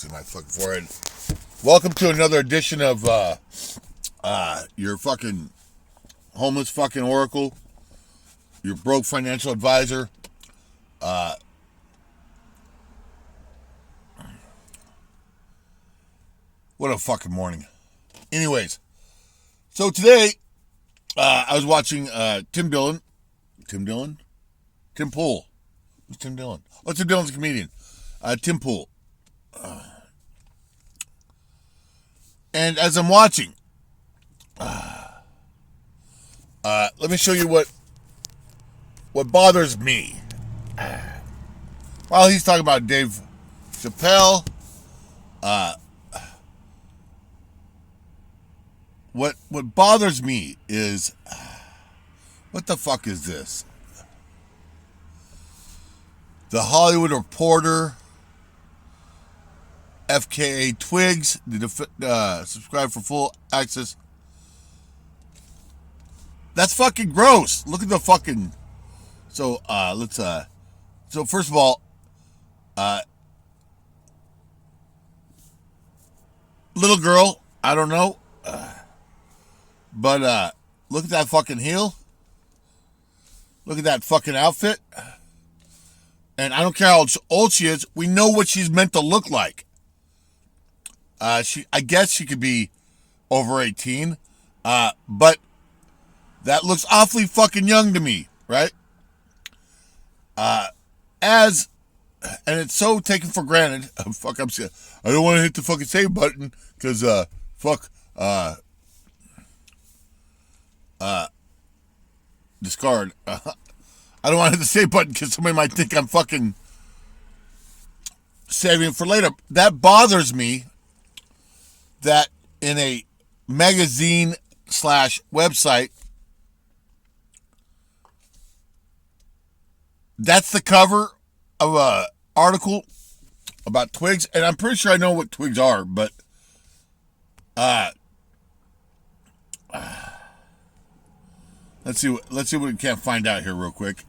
See my fucking forehead. Welcome to another edition of your fucking homeless fucking oracle, your broke financial advisor. What a fucking morning. Anyways, so today I was watching Tim Pool. Who's Tim Dillon? Oh, Tim Dillon's a comedian. Tim Pool. And as I'm watching, let me show you what bothers me. While he's talking about Dave Chappelle, what bothers me is, what the fuck is this? The Hollywood Reporter, FKA Twigs, subscribe for full access. That's fucking gross. Look at the fucking. So let's. So first of all, little girl. I don't know, but look at that fucking heel. Look at that fucking outfit. And I don't care how old she is. We know what she's meant to look like. I guess she could be over 18, but that looks awfully fucking young to me, right? And it's so taken for granted. Fuck, I don't want to hit the fucking save button because discard. I don't want to hit the save button because somebody might think I'm fucking saving it for later. That bothers me. That in a magazine / website, that's the cover of a article about twigs, and I'm pretty sure I know what twigs are, but let's see what we can find out here real quick.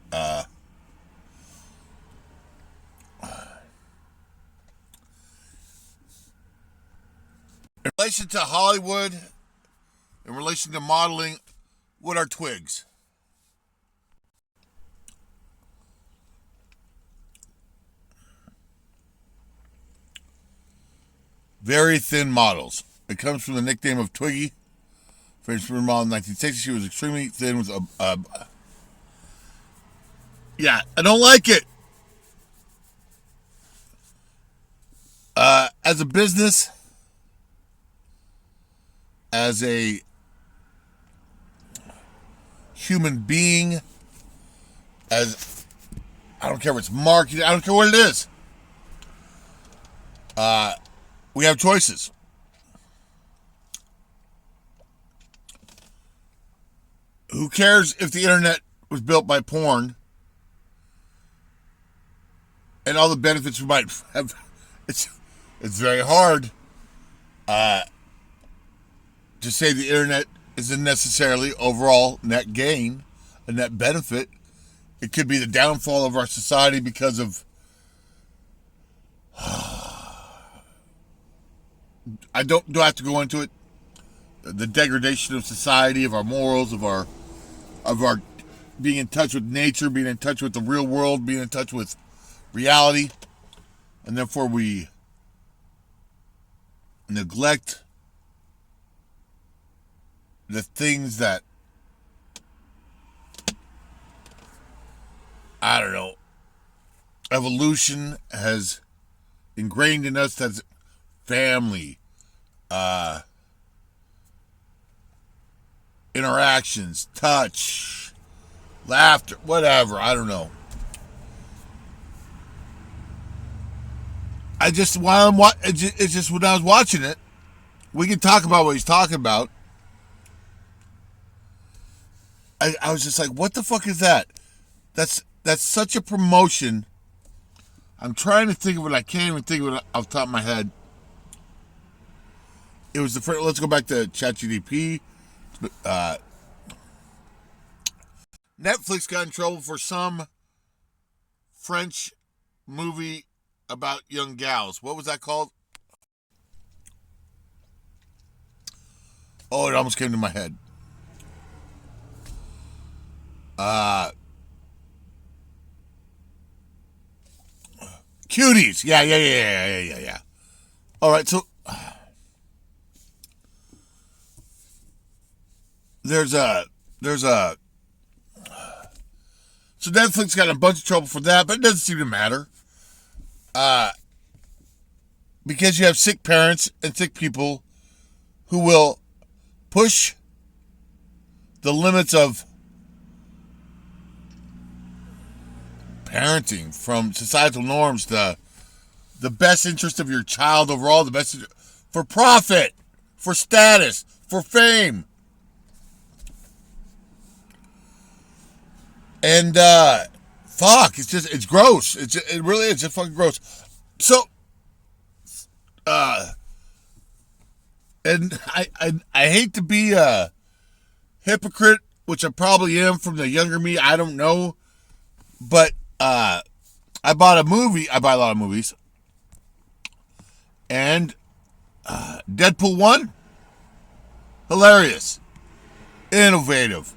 In relation to Hollywood, in relation to modeling, what are twigs? Very thin models. It comes from the nickname of Twiggy. French model in 1960. She was extremely thin with a yeah, I don't like it. As a business, as a human being, as I don't care if it's marketing, I don't care what it is. We have choices. Who cares if the internet was built by porn and all the benefits we might have? It's very hard to say the internet isn't necessarily overall net gain, a net benefit. It could be the downfall of our society because of I don't have to go into it. The degradation of society, of our morals, of our being in touch with nature, being in touch with the real world, being in touch with reality, and therefore we neglect the things that, I don't know, evolution has ingrained in us. That's family, interactions, touch, laughter, whatever. I don't know. It's just when I was watching it, we can talk about what he's talking about. I was just like, what the fuck is that? That's such a promotion. I'm trying to think of it. I can't even think of it off the top of my head. It was the first. Let's go back to ChatGPT. Netflix got in trouble for some French movie about young gals. What was that called? Oh, it almost came to my head. Cuties. Yeah. All right, so there's a so Netflix got a bunch of trouble for that, but it doesn't seem to matter. Because you have sick parents and sick people who will push the limits of parenting from societal norms to the best interest of your child overall, the best for profit, for status, for fame. And fuck, it's gross. It really is just fucking gross. So and I hate to be a hypocrite, which I probably am from the younger me. I don't know, but I bought a movie. I buy a lot of movies, and Deadpool 1, hilarious, innovative.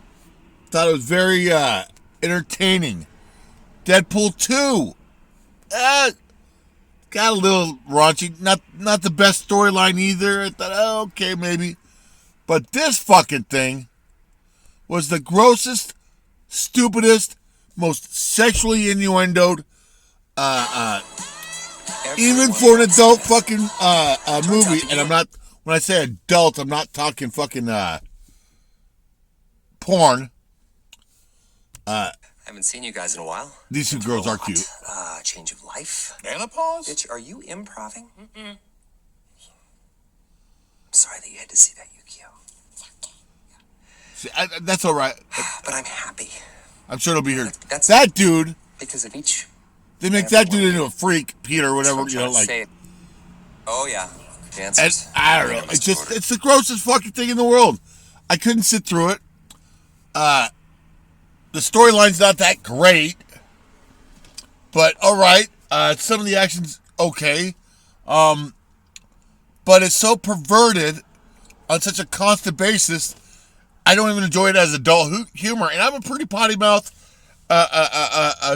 Thought it was very entertaining. Deadpool 2, got a little raunchy. Not the best storyline either. I thought, oh, okay, maybe. But this fucking thing was the grossest, stupidest, most sexually innuendoed, even for an adult fucking movie. And I'm not, when I say adult, I'm not talking fucking porn. I haven't seen you guys in a while. These two girls are cute. Change of life. Menopause? Bitch, are you improving? I'm sorry that you had to see that, Yukio. See, that's all right. But I'm happy. I'm sure it'll be here. That's that dude. Because of each. They make that dude into a freak, Peter, whatever, you know, like. Oh yeah. The answers. I don't know. It's the grossest fucking thing in the world. I couldn't sit through it. The storyline's not that great, but all right. Some of the action's okay, but it's so perverted on such a constant basis. I don't even enjoy it as adult humor, and I'm a pretty potty mouth,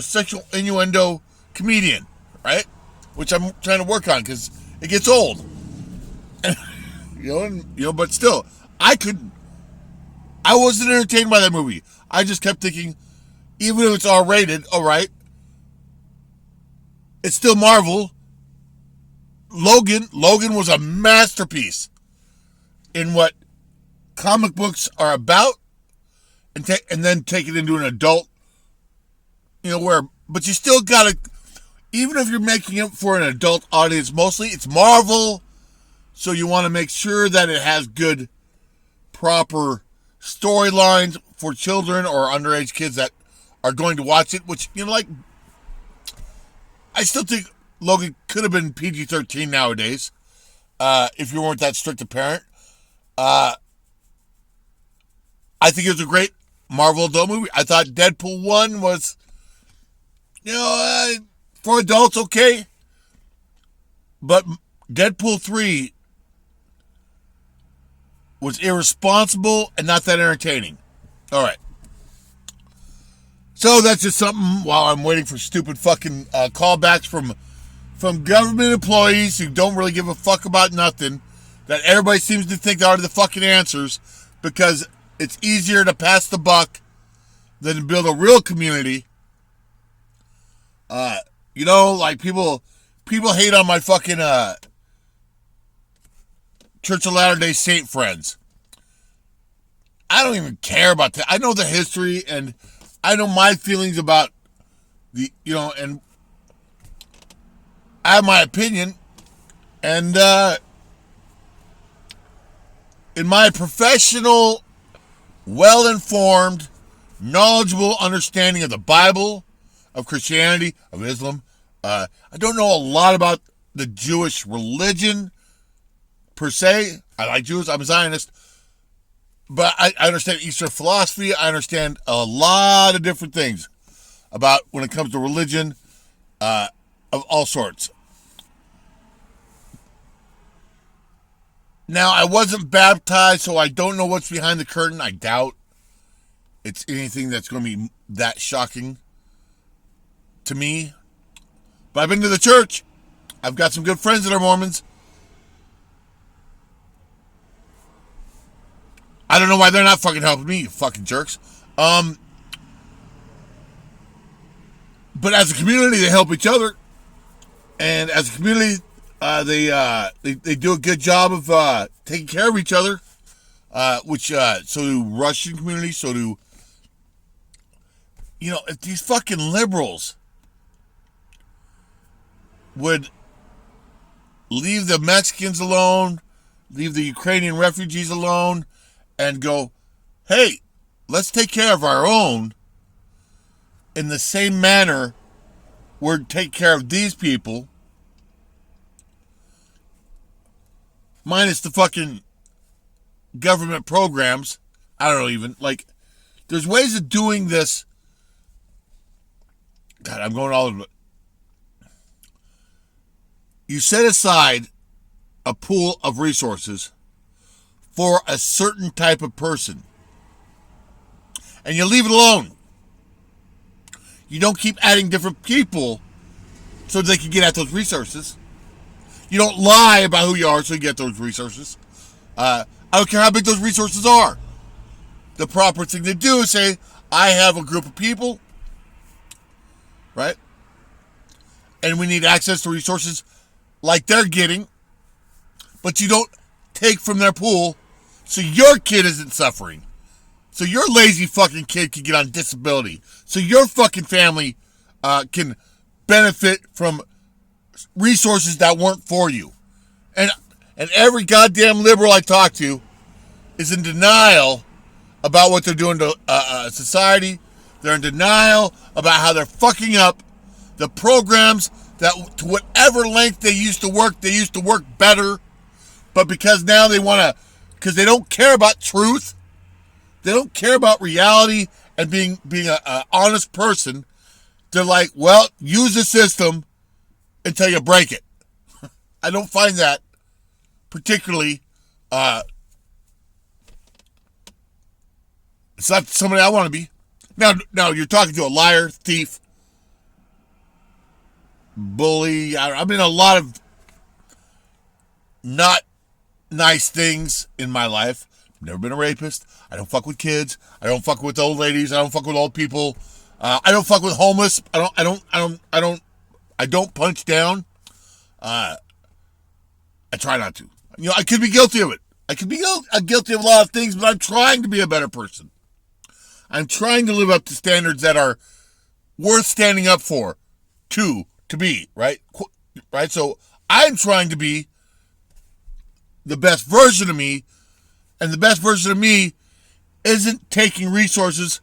sexual innuendo comedian, right? Which I'm trying to work on because it gets old, But still, I wasn't entertained by that movie. I just kept thinking, even if it's R-rated, all right, it's still Marvel. Logan was a masterpiece in what comic books are about, and then take it into an adult, but you still gotta, even if you're making it for an adult audience, mostly it's Marvel, so you want to make sure that it has good, proper storylines for children or underage kids that are going to watch it, which, I still think Logan could have been PG-13 nowadays, if you weren't that strict a parent. I think it was a great Marvel adult movie. I thought Deadpool 1 was, for adults, okay. But Deadpool 3 was irresponsible and not that entertaining. All right. So that's just something while I'm waiting for stupid fucking callbacks from government employees who don't really give a fuck about nothing, that everybody seems to think they are the fucking answers because it's easier to pass the buck than to build a real community. Like people hate on my fucking Church of Latter-day Saint friends. I don't even care about that. I know the history and I know my feelings about and I have my opinion, and in my professional, well-informed, knowledgeable understanding of the Bible, of Christianity, of Islam, I don't know a lot about the Jewish religion per se. I like Jews. I'm a Zionist. But I understand Eastern philosophy. I understand a lot of different things about when it comes to religion of all sorts. Now, I wasn't baptized, so I don't know what's behind the curtain. I doubt it's anything that's going to be that shocking to me. But I've been to the church. I've got some good friends that are Mormons. I don't know why they're not fucking helping me, you fucking jerks. But as a community, they help each other. And as a community, they do a good job of taking care of each other. So do Russian communities, so do, if these fucking liberals would leave the Mexicans alone, leave the Ukrainian refugees alone, and go, hey, let's take care of our own in the same manner we're take care of these people, minus the fucking government programs. I don't know, even, there's ways of doing this. God, I'm going all over it. You set aside a pool of resources for a certain type of person, and you leave it alone. You don't keep adding different people so they can get at those resources. You don't lie about who you are so you get those resources. I don't care how big those resources are. The proper thing to do is say, I have a group of people, right? And we need access to resources like they're getting, but you don't take from their pool so your kid isn't suffering. So your lazy fucking kid can get on disability. So your fucking family can benefit from resources that weren't for you. And every goddamn liberal I talk to is in denial about what they're doing to society. They're in denial about how they're fucking up the programs that, to whatever length they used to work better. But because now they want to, because they don't care about truth, they don't care about reality and being an honest person, they're like, well, use the system until you break it. I don't find that particularly, it's not somebody I want to be. Now you're talking to a liar, thief, bully. I mean, a lot of not nice things in my life. I've never been a rapist. I don't fuck with kids. I don't fuck with old ladies. I don't fuck with old people. I don't fuck with homeless. I don't punch down. I try not to. I could be guilty of it. I could be guilty of a lot of things, but I'm trying to be a better person. I'm trying to live up to standards that are worth standing up for, to be, right? Right? So I'm trying to be the best version of me, and the best version of me isn't taking resources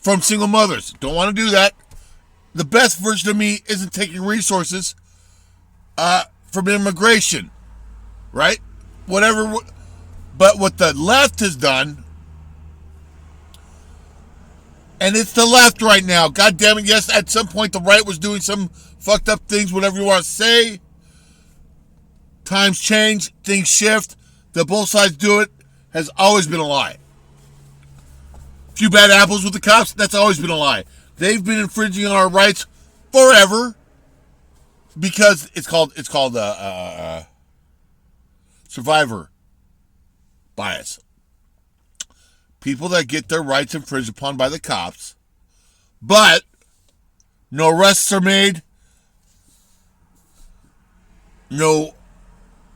from single mothers. Don't want to do that. The best version of me isn't taking resources from immigration, right? Whatever. But what the left has done, and it's the left right now. God damn it, yes, at some point the right was doing some fucked up things, whatever you want to say. Times change, things shift. That both sides do it has always been a lie. Few bad apples with the cops, that's always been a lie. They've been infringing on our rights forever because it's called survivor bias. People that get their rights infringed upon by the cops, but no arrests are made, no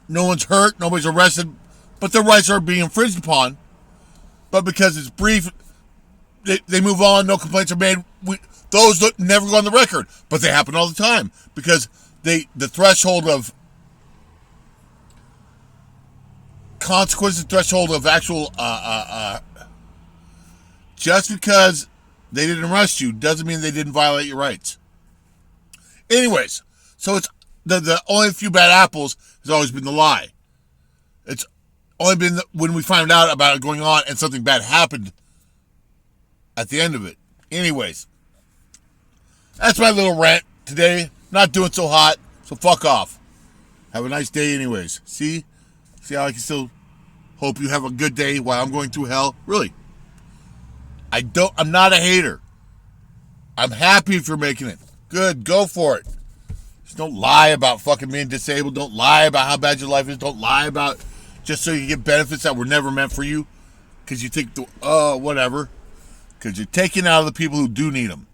one's hurt, nobody's arrested, but their rights are being infringed upon. But because it's brief, they move on, no complaints are made. Those never go on the record, but they happen all the time because the threshold of consequence, the threshold of actual just because they didn't arrest you doesn't mean they didn't violate your rights. Anyways, so it's the only few bad apples has always been the lie. It's only been when we found out about it going on and something bad happened at the end of it. Anyways, that's my little rant today. Not doing so hot, so fuck off. Have a nice day anyways. See how I can still Hope you have a good day while I'm going through hell. Really. I'm not a hater. I'm happy if you're making it. Good, go for it. Just don't lie about fucking being disabled. Don't lie about how bad your life is. Don't lie about just so you get benefits that were never meant for you. Because you think, whatever. Because you're taking out of the people who do need them.